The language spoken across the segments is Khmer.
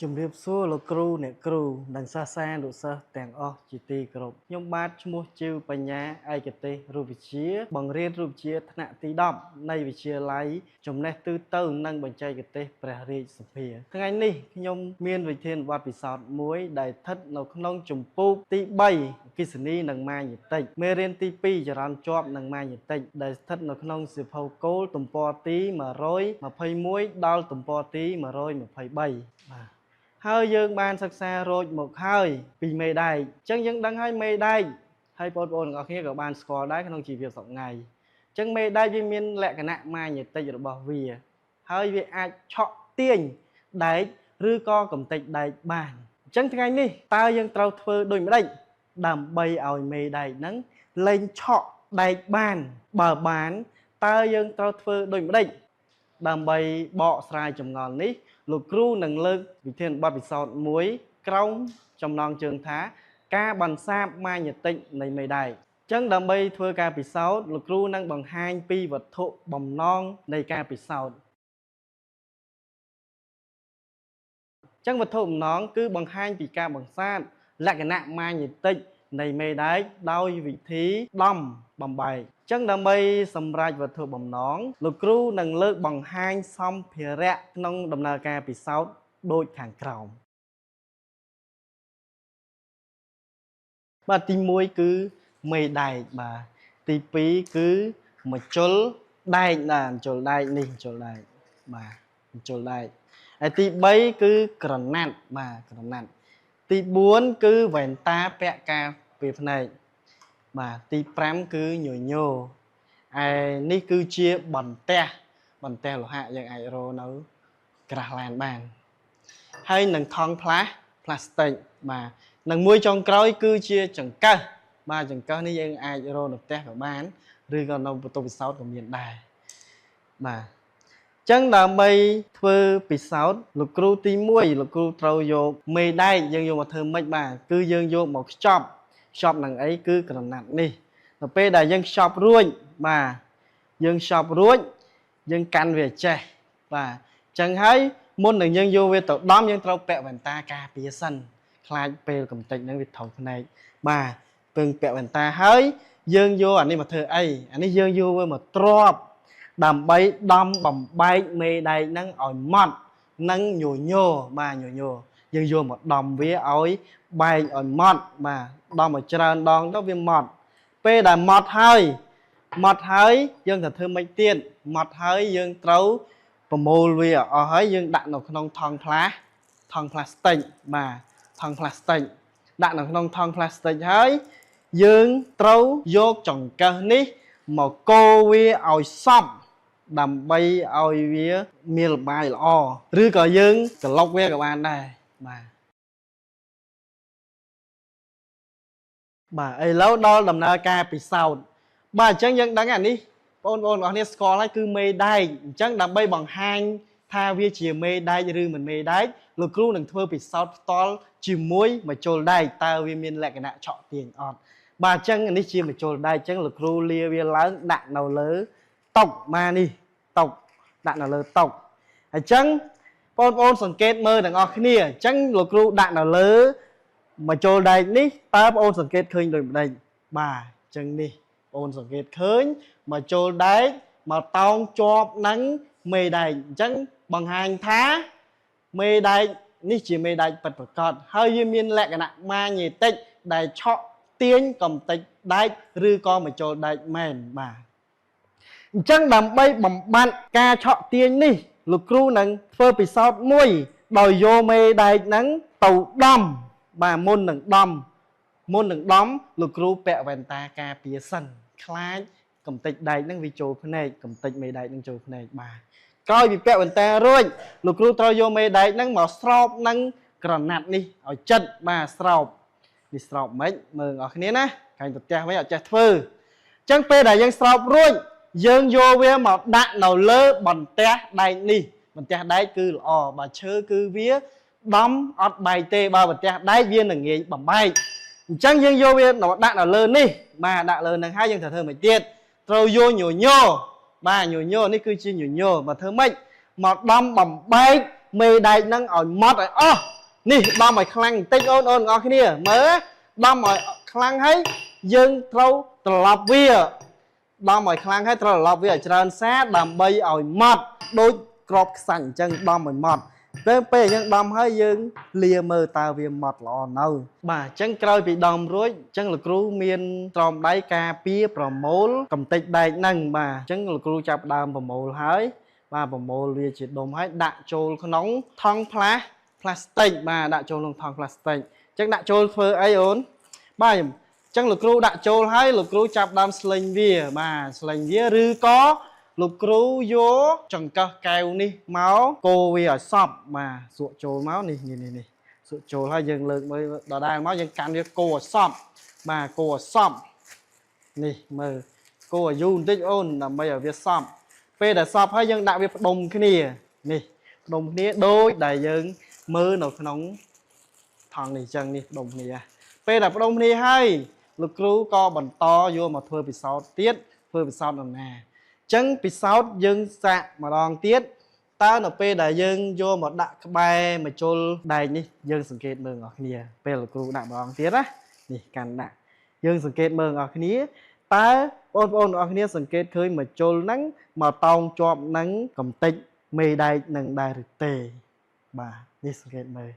ជំរាបសួរលោកគ្រូអ្នកគ្រូនិងសាសានុសិស្សទាំងអស់ជាទីគោរពខ្ញុំបាទឈ្មោះជីវបញ្ញាឯកទេសរូបវិទ្យាបង្រៀនរូបវិទ្យាថ្នាក់ទី10នៃវិទ្យាល័យចំណេះទូទៅនិងបច្ចេកទេសព្រះរាជសភាថ្ងៃនេះខ្ញុំមានវិធានបទពិសោធន៍មួយដែលស្ថិតនៅក្នុងជំពូកទី3អគ្គិសនីនិងម៉ាញេទិកមេរៀនទី2ចរន្តជាប់និងម៉ាញេទិកដែលស្ថិតនៅក្នុងសៀវភៅគោលទំព័រទី121ដល់ទំព័រទី123បាទហើយយើងបានសិក្សារោចមកហើយពីមេដែកអញ្ចឹងយើងដឹងហើយមេដែកហើយបងប្អូនទាំងអស់គ្នាក៏បានស្គាល់ដែរក្នុងជីវភាពសប្តាហ៍ថ្ងៃអញ្ចឹងមេដែកវាមានលក្ខណៈម៉ាញេទិករបស់វាហើយវាអាចឆក់ទាញដែកឬក៏កំទេចដែកបានអញ្ចឹងថ្ងៃនេះតើយើងត្រូវធ្វើដូចម្ដេចដើម្បីឲ្យមេដែកហ្នឹងលែងឆក់ដែកបានបើបានតើយើងត្រូវធ្វើដូចម្ដេចដើម្បីបកស្រាយចម្ងល់នេះលោកគ្រូនឹងលើកវិធានបទពិសោធន៍មួយក្រោមចំណងជើងថាការបន្សាបម៉ាញេទិកនៃមេដែកអញ្ចឹងដើម្បីធ្វើការពិសោធន៍លោកគ្រូនឹងបង្ហាញពីវត្ថុបំណងនៃការពិសោធន៍អញ្ចឹងវត្ថុបំណងគឺបង្ហាញពីការបន្សាបលក្ខណៈម៉ាញេទិកនៃមេដែកដោយវិធីដំបំបែកអញ្ចឹងដើម្បីសម្រេចវត្ថុបំណងលោកគ្រូនឹងលើកបង្ហាញសម្ភារៈក្នុងដំណើរការពិសោធន៍ដូចខាងក្រោមបាទទី1គឺមេដែកបាទទី2គឺម្ជុលដែកណាម្ជុលដែកនេះម្ជុលដែកបាទម្ជុលដែកហើយទី3គឺក្រណាត់បាទក្រណាត់ទី4គឺវ៉ែនតាពាក់ការពារភ្នែកបាទទី5គឺញញោឯនេះគឺជាបន្ទះលោហៈយើងអាចរកនៅក្រាស់ឡានបានហើយនឹងថង់ផ្លាស្ទិកបាទនិងមួយចុងក្រោយគឺជាចង្កឹះបាទចង្កឹះនេះយើងអាចរកនៅផ្ទះក៏បានឬក៏នៅបន្ទប់ពិសោធន៍ក៏មានដែរបាទចឹងដើម្បីធ្វើពិសោធន៍លោកគ្រូទី1លោកគ្រូត្រូវយកមេដែកយើងយកមកធ្វើម៉េចបាទគឺយើងយកមកខ្ចប់នឹងអីគឺក្រណាត់នេះដល់ពេលដែលយើងខ្ចប់រួចបាទយើងខ្ចប់រួចយើងកាន់វាចេះបាទអញ្ចឹងហើយមុននឹងយើងយកវាទៅដំយើងត្រូវពាក់វ៉ែនតាការពារសិនខ្លាចពេលកំទេចហ្នឹងវាថោកភ្នែកបាទពឹងពាក់វ៉ែនតាហើយយើងយកអានេះមកធ្វើអីអានេះយើងយកវាមកទ្រាប់ដើម្បីដំបំបែកមេដែកហ្នឹងឲ្យម៉ត់និងញញោបាទញញោយើងយកមកដំវាឲ្យបែកឲ្យម៉ត់បាទដំឲ្យច្រើនដងទៅវាម៉ត់ពេលដែលម៉ត់ហើយយើងត្រូវធ្វើម៉េចទៀតម៉ត់ហើយយើងត្រូវប្រមូលវាអស់ហើយយើងដាក់នៅក្នុងថង់ផ្លាស្ទិកបាទថង់ផ្លាស្ទិកដាក់នៅក្នុងថង់ផ្លាស្ទិកហើយយើងត្រូវយកចង្កឹះនេះមកកូរវាឲ្យសព្វដើម្បីឲ្យវាមានលបាយល្អឬក៏យើងក្លុកវាក៏បានដែរបាទឥឡូវដល់ដំណើរការពិសោធន៍បាទអញ្ចឹងយើងដឹងអានេះបងប្អូនអរគ្នាស្គាល់ហើយគឺមេដែកអញ្ចឹងដើម្បីបង្ហាញថាវាជាមេដែកឬមិនមេដែកលោកគ្រូនឹងធ្វើពិសោធន៍ផ្ទាល់ជាមួយម្ជុលដែកតើវាមានលក្ខណៈឆក់ទាញអត់បាទអញ្ចឹងនេះជាម្ជុលដែកអញ្ចឹងលោកគ្រូលាវាឡើងដាក់នៅលើតុបាទនេះតុដាក់នៅលើតុអញ្ចឹងបងប្អូនសង្កេតមើលទាំងអស់គ្នាអញ្ចឹងលោកគ្រូដាក់នៅលើម្ជុលដែកនេះតើបងប្អូនសង្កេតឃើញដូចម្ដេចបាទអញ្ចឹងនេះបងប្អូនសង្កេតឃើញម្ជុលដែកមកតោងជាប់នឹងមេដែកអញ្ចឹងបង្ហាញថាមេដែកនេះជាមេដែកពិតប្រាកដហើយវាមានលក្ខណៈម៉ាញេទិកដែលឆក់ទាញកំទេចដែកឬក៏ម្ជុលដែកមែនបាទអញ្ចឹងដើម្បីបំបត្តិការឆក់ទាញនេះលោកគ្រូនឹងធ្វើពិសោធន៍មួយដោយយកមេដែកហ្នឹងទៅដំបាទមុននឹងដំលោកគ្រូពាក់វ៉ែនតាការពារសិនខ្លាចកំទេចដែកហ្នឹងវាចូលភ្នែកកំទេចមេដែកហ្នឹងចូលភ្នែកបាទក្រោយពីពាក់វ៉ែនតារួចលោកគ្រូត្រូវយកមេដែកហ្នឹងមកស្រោបនឹងក្រណាត់នេះឲ្យជិតបាទស្រោបនេះស្រោបមិនមើលបងប្អូនគ្នាណាខាងទៅផ្ទះវិញអត់ចេះធ្វើអញ្ចឹងពេលដែលយើងស្រោបរួចយើងយកវាមកដាក់នៅលើបន្ទះដែកនេះបន្ទះដែកគឺល្អបើឈើគឺវាដំអត់បែកទេបើបន្ទះដែកវានឹងងាយបំបែកអញ្ចឹងយើងយកវាដាក់នៅលើនេះបាទដាក់លើនឹងហើយយើងត្រូវធ្វើមិនទៀតត្រូវយកញញោបាទញញោនេះគឺជាញញោមកធ្វើម៉េចមកដំបំបែកមេដែកហ្នឹងឲ្យម៉ត់ឲ្យអស់ នេះដំឲ្យខ្លាំងបន្តិចអូនអរគ្នាមើលដំឲ្យខ្លាំងហើយយើងត្រូវត្រឡប់វាដំឲ្យខ្លាំងហើយត្រូវត្រឡប់វាឲ្យច្រើនសារដើម្បីឲ្យម៉ត់ដូចក្របខ្សាច់អញ្ចឹងដំឲ្យម៉ត់ពេលយើងដំហើយយើងលាមើលតើវាម៉ត់ល្អនៅបាទអញ្ចឹងក្រោយពីដំរួចអញ្ចឹងលោកគ្រូមានត្រោមដៃការពារប្រមូលកំទេចដែកហ្នឹងបាទអញ្ចឹងលោកគ្រូចាប់ដើមប្រមូលហើយបាទប្រមូលវាជាដុំហើយដាក់ចូលក្នុងថង់ផ្លាស្ទិកបាទដាក់ចូលក្នុងថង់ផ្លាស្ទិកអញ្ចឹងដាក់ចូលធ្វើអីអូនបាទអញ្ចឹងលោកគ្រូដាក់ចូលហើយលោកគ្រូចាប់ដើមស្លេញវាបាទស្លេញវាឬក៏លោកគ្រូយកចង្កឹះកែវនេះមកកូរវាឲ្យសព្វបាទសក់ចូលមកនេះសក់ចូលហើយយើងលើកមើលដដែលមកយើងកាន់វាកូរឲ្យសព្វបាទកូរឲ្យសព្វនេះមើលកូរឲ្យយូរបន្តិចអូនដើម្បីឲ្យវាសព្វពេលដែលសព្វហើយយើងដាក់វាផ្ដុំគ្នានេះផ្ដុំគ្នាដូចដែលយើងមើលនៅក្នុងថង់នេះអញ្ចឹងនេះផ្ដុំគ្នាពេលដែលផ្ដុំគ្នាហើយលោកគ្រូក៏បន្តយកមកធ្វើពិសោធន៍ទៀតធ្វើពិសោធន៍ដំណាអញ្ចឹងពិសោធន៍យើងសាកម្ដងទៀតតើនៅពេលដែលយើងយកមកដាក់ក្បែរមកជុលដែកនេះយើងសង្កេតមើលបងប្អូនគ្នាពេលលោកគ្រូដាក់ម្ដងទៀតណានេះកាន់ដាក់យើងសង្កេតមើលបងប្អូនគ្នាតើបងប្អូនបងប្អូនគ្នាសង្កេតឃើញមកជុលហ្នឹងមកតោងជាប់នឹងកំទេចមេដែកនឹងដែរឬទេបាទនេះសង្កេតមើល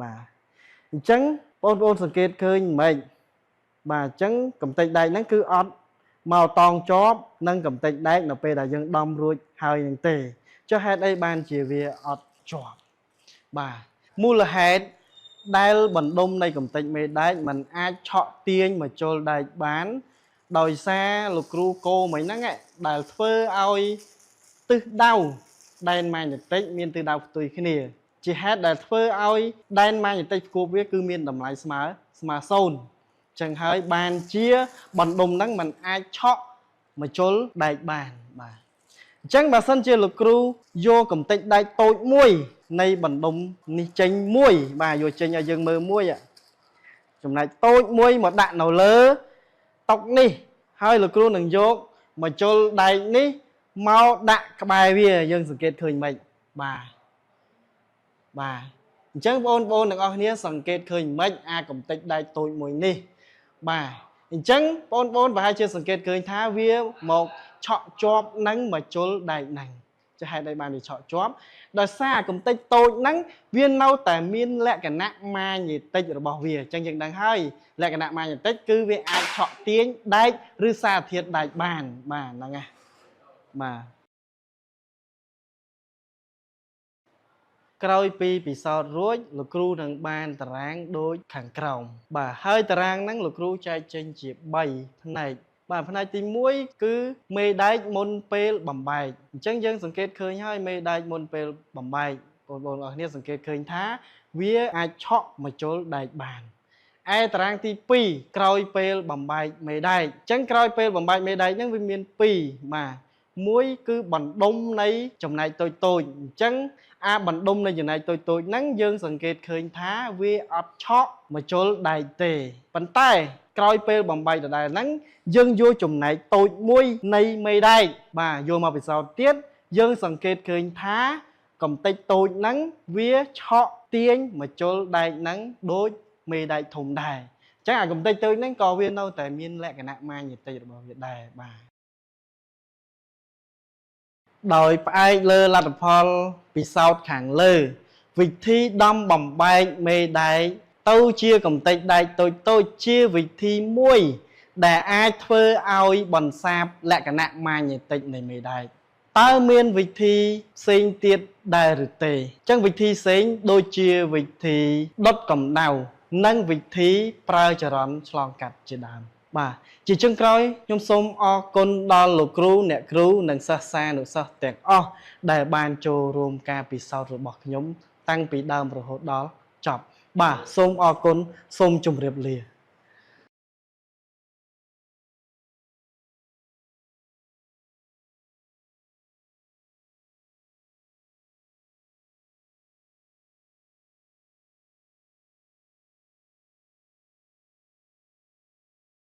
បាទអញ្ចឹងបងប្អូនសង្កេតឃើញមិនបាទអញ្ចឹងកំទេចដែកហ្នឹងគឺអត់មកតោងជាប់នឹងកំទេចដែកនៅពេលដែលយើងដំរួចហើយនឹងទេចុះហេតុអីបានជាវាអត់ជាប់បាទមូលហេតុដែលបណ្ដុំនៃកំទេចមេដែកมันអាចឆក់ទាញមកជុលដែកបានដោយសារលោកគ្រូគោមិញហ្នឹងដែលធ្វើឲ្យទិសដៅដែនម៉ាញ់ទិកមានទិសដៅផ្ទុយគ្នាជាហេតុដែលធ្វើឲ្យដែនម៉ាញ់ទិកផ្គូបវាគឺមានតម្លៃស្មើ0ចឹងហើយបានជាបណ្ដុំហ្នឹងมันអាចឆក់មកជុលដែកបានបាទអញ្ចឹងបើសិនជាលោកគ្រូយកកំទេចដែកតូចមួយនៃបណ្ដុំនេះចេញមួយបាទយកចេញឲ្យយើងមើលមួយចំណែកតូចមួយមកដាក់នៅលើតុនេះហើយលោកគ្រូនឹងយកមកជុលដែកនេះមកដាក់ក្បែរវាយើងសង្កេតឃើញមិនបាទអញ្ចឹងបងប្អូនទាំងអស់គ្នាសង្កេតឃើញមិនកំទេចដែកតូចមួយនេះបាទអញ្ចឹងបងប្អូនប្រហែលជាសង្កេតឃើញថាវាមកឆក់ជាប់នឹងមកជុលដែកហ្នឹងចាហេតុអីបានវាឆក់ជាប់ដោយសារកំទេចតូចហ្នឹងវានៅតែមានលក្ខណៈម៉ាញេទិករបស់វាអញ្ចឹងយើងដឹងហើយលក្ខណៈម៉ាញេទិកគឺវាអាចឆក់ទាញដែកឬសារធាតុដែកបានបាទហ្នឹងណាបាទក្រោយពីពិសោធន៍រួចលោកគ្រូនឹងបានតារាងដូចខាងក្រោមបាទហើយតារាងហ្នឹងលោកគ្រូចែកចេញជា3ផ្នែកបាទផ្នែកទី1គឺមេដែកមុនពេលបំបែកអញ្ចឹងយើងសង្កេតឃើញហើយមេដែកមុនពេលបំបែកបងប្អូនអរគ្នាសង្កេតឃើញថាវាអាចឆក់មកជុលដែកបានឯតារាងទី2ក្រោយពេលបំបែកមេដែកអញ្ចឹងក្រោយពេលបំបែកមេដែកហ្នឹងវាមាន2បាទមួយគឺបណ្ដុំនៃចំណែកតូចអញ្ចឹងបណ្ដុំនៃចំណែកតូចហ្នឹងយើងសង្កេតឃើញថាវាអត់ឆក់មកជុលដែកទេប៉ុន្តែក្រោយពេលបំបែកដដែលហ្នឹងយើងយកចំណែកតូចមួយនៃមេដែកបាទយកមកពិសោធន៍ទៀតយើងសង្កេតឃើញថាកំទេចតូចហ្នឹងវាឆក់ទាញមកជុលដែកហ្នឹងដូចមេដែកធំដែរអញ្ចឹងកំទេចតូចហ្នឹងក៏វានៅតែមានលក្ខណៈម៉ាញេទិករបស់វាដែរបាទដោយផ្អែកលើលទ្ធផលពិសោធន៍ខាងលើវិធីដំបំបែកមេដែកទៅជាកំទេចដែកតូចជាវិធីមួយដែលអាចធ្វើឲ្យបន្សាបលក្ខណៈម៉ាញេទិកនៃមេដែកតើមានវិធីផ្សេងទៀតដែរឬទេអញ្ចឹងវិធីផ្សេងដូចជាវិធីដុតកម្ដៅនិងវិធីប្រើចរន្តឆ្លងកាត់ជាដើមបាទជាចុងក្រោយខ្ញុំសូមអរគុណដល់លោកគ្រូអ្នកគ្រូនិងសិស្សានុសិស្សទាំងអស់ដែលបានចូលរួមការពិសោធន៍របស់ខ្ញុំតាំងពីដើមរហូតដល់ចប់បាទសូមអរគុណសូមជម្រាបលា